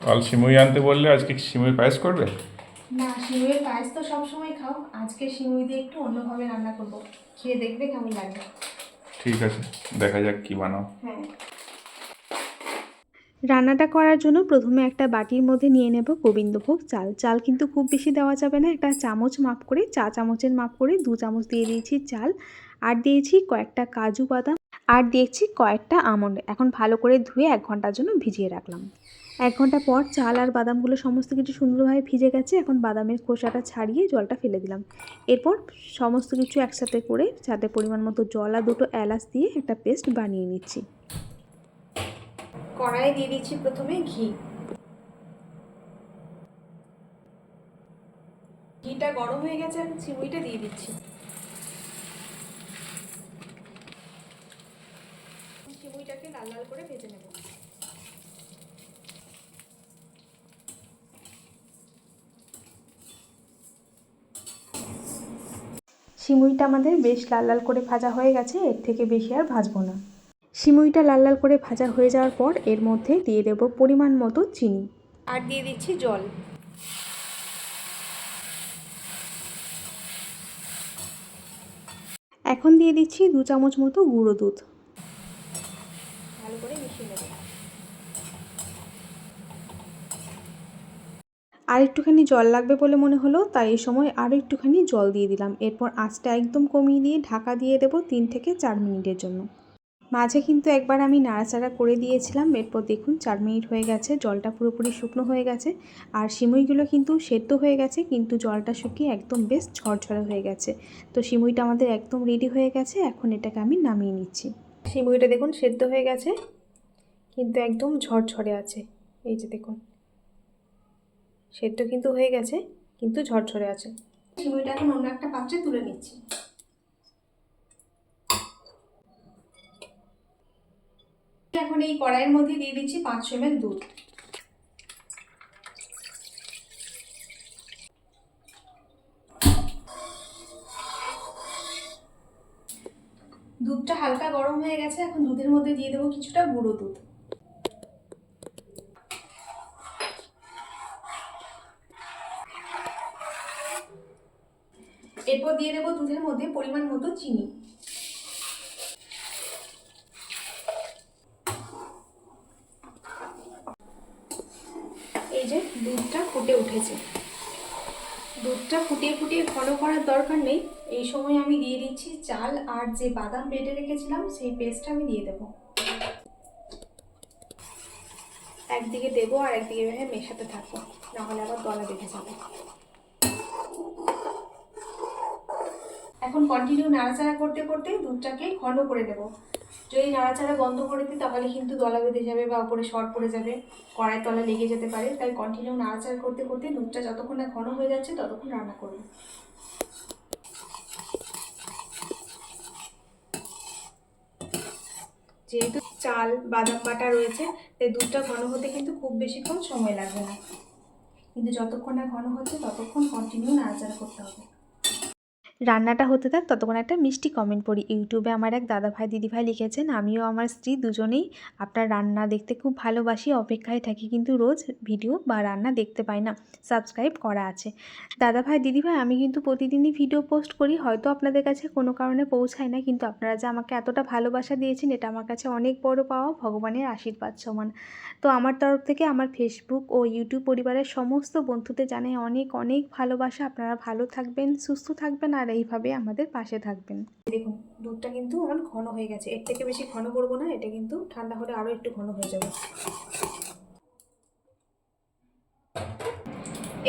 কাল সিমুই আনতে বললে, আজকে কি সিমুই পায়েস করবে? না, সিমুইয়ের পায়েস তো সবসময় খাও, আজকে সিমুই দিয়ে একটু অন্যভাবে রান্না করব, খেয়ে দেখবে কেমন লাগে। ঠিক আছে, দেখা যাক কি বানাও। হ্যাঁ। রান্নাটা করার জন্য প্রথমে একটা বাটির মধ্যে নিয়ে নেব গোবিন্দভোগ চাল। চাল কিন্তু খুব বেশি দেওয়া যাবে না, একটা চামচ মাপ করে, চা চামচের মাপ করে 2 চামচ দিয়ে দিয়েছি চাল। আর দিয়েছি কয়েকটা কাজু বাদাম, আর দিয়েছি কয়েকটা আমন্ড। এখন ভালো করে ধুয়ে 1 ঘন্টার জন্য ভিজিয়ে রাখলাম। 1 ঘন্টা পর চাল আর বাদামগুলো সমস্ত কিছু সুন্দরভাবে ভিজে গেছে। এখন বাদামের খোসাটা ছাড়িয়ে জলটা ফেলে দিলাম। এরপর সমস্ত কিছু একসাথে করে সাথে পরিমাণ মতো জল আর 2টো এলাচ দিয়ে একটা পেস্ট বানিয়ে নিচ্ছি। কড়াইয়ে দিয়ে দিচ্ছি প্রথমে ঘি। ঘিটা গরম হয়ে গেছে, আমি সিমুইটা দিয়ে দিচ্ছি। সিমুইটাকে লাল লাল করে ভেজে নেব। সিমুইটা আমাদের বেশ লাল লাল করে ভাজা হয়ে গেছে, এর থেকে বেশি আর ভাজবো না। সিমুইটা লাল লাল করে ভাজা হয়ে যাওয়ার পর এর মধ্যে দিয়ে দেব পরিমাণ মতো চিনি। আর দিয়ে দিচ্ছি জল। এখন দিয়ে দিচ্ছি 2 চামচ মতো গুঁড়ো দুধ। ভালো করে মিশিয়ে নেব। আর একটুখানি জল লাগবে বলে মনে হলো, তাই এই সময় আরও একটুখানি জল দিয়ে দিলাম। এরপর আঁচটা একদম কমিয়ে দিয়ে ঢাকা দিয়ে দেব 3 থেকে 4 মিনিটের জন্য। মাঝে কিন্তু একবার আমি নাড়াচাড়া করে দিয়েছিলাম। এরপর দেখুন 4 মিনিট হয়ে গেছে, জলটা পুরোপুরি শুকনো হয়ে গেছে। আর সিমুইগুলো কিন্তু সেদ্ধ হয়ে গেছে, কিন্তু জলটা শুকিয়ে একদম বেশ ঝরঝরে হয়ে গেছে। তো সিমুইটা আমাদের একদম রেডি হয়ে গেছে। এখন এটাকে আমি নামিয়ে নিচ্ছি। সিমুইটা দেখুন সেদ্ধ হয়ে গেছে, কিন্তু একদম ঝরঝরে আছে। এই যে দেখুন, সেদ্ধ কিন্তু হয়ে গেছে, কিন্তু ঝরঝরে আছে। সিমুইটা এখন অন্য একটা পাত্রে তুলে নিচ্ছি। এখন এই কড়াইয়ের মধ্যে দিয়ে দিচ্ছি 500 ml দুধ। দুধটা হালকা গরম হয়ে গেছে, এখন দুধের মধ্যে দিয়ে দেবো কিছুটা গুঁড়ো দুধ। এরপর দিয়ে দেবো দুধের মধ্যে পরিমাণ মতো চিনি। এই যে দুধটা ফুটে উঠেছে। দুধটা ফুটিয়ে ফুটিয়ে ঘন করার দরকার নেই। এই সময় আমি দিয়ে দিচ্ছি চাল আর যে বাদাম বেটে রেখেছিলাম সেই পেস্টটা আমি দিয়ে দেবো। একদিকে দেবো আর একদিকে মেশাতে থাকবো, নাহলে আবার গলা বেঁধে যাবে। এখন কন্টিনিউ নাড়াচাড়া করতে করতে দুধটাকে ঘন করে দেবো। যদি নাড়াচাড়া বন্ধ করে দিই তাহলে কিন্তু দলা বেঁধে যাবে বা উপরে শর্ট পড়ে যাবে, কড়াই তলা লেগে যেতে পারে। তাই কন্টিনিউ নাড়াচাড়া করতে করতে দুধটা যতক্ষণ না ঘন হয়ে যাচ্ছে ততক্ষণ রান্না করবো। যেহেতু চাল বাদাম বাটা রয়েছে, তাই দুধটা ঘন হতে কিন্তু খুব বেশিক্ষণ সময় লাগবে না, কিন্তু যতক্ষণ না ঘন হচ্ছে ততক্ষণ কন্টিনিউ নাড়াচাড়া করতে হবে। রান্নাটা হতে থাক, ততক্ষণ একটা মিষ্টি কমেন্ট পড়ি। ইউটিউবে আমার এক দাদাভাই দিদিভাই লিখেছেন, আমিও আমার স্ত্রী দুজনেই আপনার রান্না দেখতে খুব ভালোবাসি, অপেক্ষায় থাকি, কিন্তু রোজ ভিডিও বা রান্না দেখতে পাই না। সাবস্ক্রাইব করা আছে। দাদাভাই দিদিভাই, আমি কিন্তু প্রতিদিনই ভিডিও পোস্ট করি, হয়তো আপনাদের কাছে কোনো কারণে পৌঁছায় না, কিন্তু আপনারা যে আমাকে এতটা ভালোবাসা দিয়েছেন এটা আমার কাছে অনেক বড় পাওয়া, ভগবানের আশীর্বাদ সমান। তো আমার তরফ থেকে আমার ফেসবুক ও ইউটিউব পরিবারের সমস্ত বন্ধুদের জানাই অনেক অনেক ভালোবাসা। আপনারা ভালো থাকবেন, সুস্থ থাকবেন, আর এইভাবে আমাদের পাশে থাকবেন। দেখুন দুধটা কিন্তু আমার ঘন হয়ে গেছে, এর থেকে বেশি ঘন করবো না, এটা কিন্তু ঠান্ডা হলে আরও একটু ঘন হয়ে যাবে।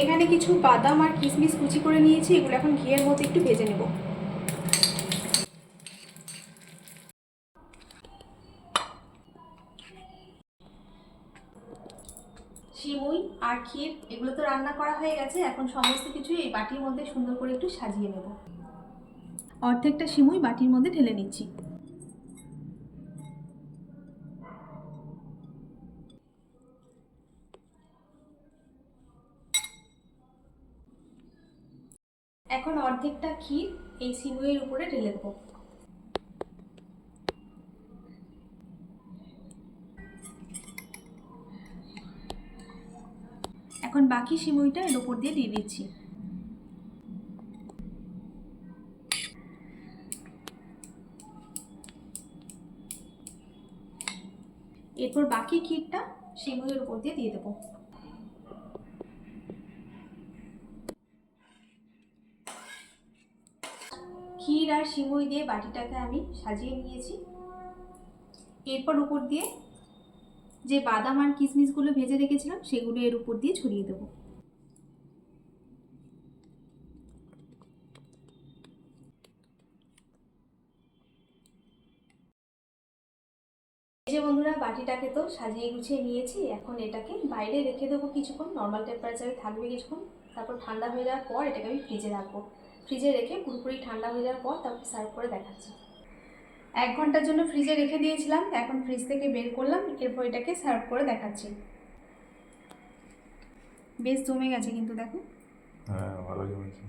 এখানে কিছু বাদাম আর কিশমিশ কুচি করে নিয়েছি, এগুলো এখন ঘিয়ের মধ্যে একটু ভেজে নেব। সিমুই আর ক্ষীর এগুলো তো রান্না করা হয়ে গেছে, এখন সমস্ত কিছু এই বাটির মধ্যে সুন্দর করে একটু সাজিয়ে নেব। অর্ধেকটা সিমুই বাটির মধ্যে ঢেলে নিচ্ছি। এখন অর্ধেকটা ক্ষীর এই সিমুইয়ের উপরে ঢেলে দেবো। এখন বাকি সিমুইটা এর উপর দিয়ে দিয়ে দিচ্ছি। এরপর বাকি ক্ষীরটা সিমুইয়ের উপর দিয়ে দিয়ে দেবো। ক্ষীর আর সিমুই দিয়ে বাটিটাকে আমি সাজিয়ে নিয়েছি। এরপর উপর দিয়ে যে বাদাম আর কিশমিশগুলো ভেজে রেখেছিলাম সেগুলো এর উপর দিয়ে ছড়িয়ে দেবো। এই যে বন্ধুরা, বাটিটাকে তো সাজিয়ে গুছিয়ে নিয়েছি। এখন এটাকে বাইরে রেখে দেবো কিছুক্ষণ, নর্মাল টেম্পারেচারে থাকবে কিছুক্ষণ। তারপর ঠান্ডা হয়ে যাওয়ার পর এটাকে আমি ফ্রিজে রাখবো। ফ্রিজে রেখে পুরোপুরি ঠান্ডা হয়ে যাওয়ার পর তারপর সার্ভ করে দেখাচ্ছি। 1 ঘন্টার জন্য ফ্রিজে রেখে দিয়েছিলাম, এখন ফ্রিজ থেকে বের করলাম। এরপর এটাকে সার্ভ করে দেখাচ্ছি। বেশ জমে গেছে কিন্তু দেখো। হ্যাঁ, ভালো জমেছে।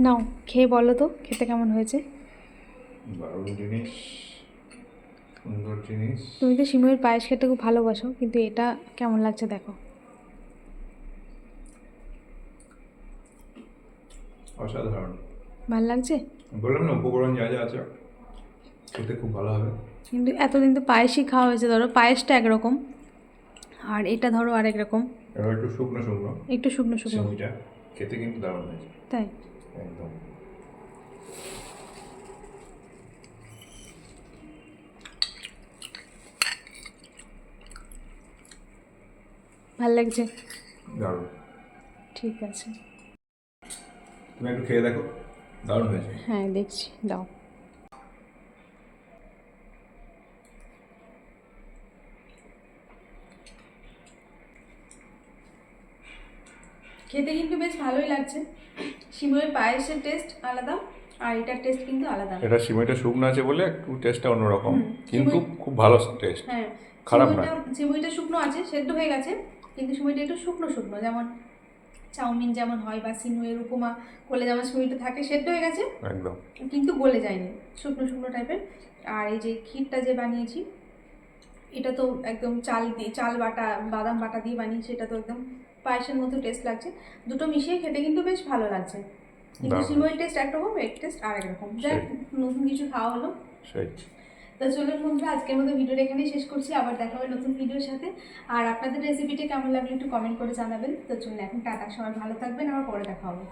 নাও খেয়ে বলো তো খেতে কেমন হয়েছে। দারুণ জিনিস, সুন্দর জিনিস। তুমি তো সিমইয়ের পায়েস খেতে খুব ভালোবাসো, কিন্তু এটা কেমন লাগছে দেখো। অসাধারণ। ভালো লাগছে? বললাম না, উপকরণ যা যা আছে খেতে খুব ভালো হবে। কিন্তু এতদিন তো পায়েসই খাওয়া হয়েছে, ধরো পায়েসটা একরকম আর এটা ধরো আরেক রকম, এবার একটু শুকনো শুকনো, একটু শুকনো শুকনো। সিমুইটা খেতে কিন্তু দারুণ হয়েছে তাই? একদম। ভালো লাগছে? দারুণ। ঠিক আছে, তুমি একটু খেয়ে দেখো, দারুণ হয়েছে। হ্যাঁ দেখছি, দাও। খেতে কিন্তু বেশ ভালোই লাগছে। সিমইয়ের পায়েসের টেস্ট আলাদা আর এটার টেস্ট কিন্তু আলাদা। এটা সিমইটা শুকনো আছে বলে একটু টেস্টটা অন্যরকম, কিন্তু খুব ভালো টেস্ট, হ্যাঁ, খারাপ না। সিমইটা শুকনো আছে, সেদ্ধ হয়ে গেছে, কিন্তু সিমইটা একটু শুকনো শুকনো, যেমন চাউমিন যেমন হয় বা সিমইয়ের উপমা করলে যেমন সিমইটা থাকে, সেদ্ধ হয়ে গেছে একদম, কিন্তু গলে যায়নি, শুকনো শুকনো টাইপের। আর এই যে ক্ষীরটা যে বানিয়েছি, এটা তো একদম চাল বাটা বাদাম বাটা দিয়ে বানিয়েছি, এটা তো একদম পায়েসের মতো টেস্ট লাগছে। দুটো মিশিয়ে খেতে কিন্তু বেশ ভালো লাগছে। কিন্তু দারুণ। সিমইয়ের টেস্ট একরকম, এর টেস্ট আর একরকম। যাই হোক, নতুন কিছু খাওয়া হলো। সেই। তো চলুন বন্ধুরা, আজকের মতো ভিডিওটা এখানেই শেষ করছি। আবার দেখা হবে নতুন ভিডিওর সাথে। আর আপনাদের রেসিপিটা কেমন লাগলো একটু কমেন্ট করে জানাবেন। তো চলুন এখন টাটা, সবাই ভালো থাকবেন, আবার পরে দেখা হবে।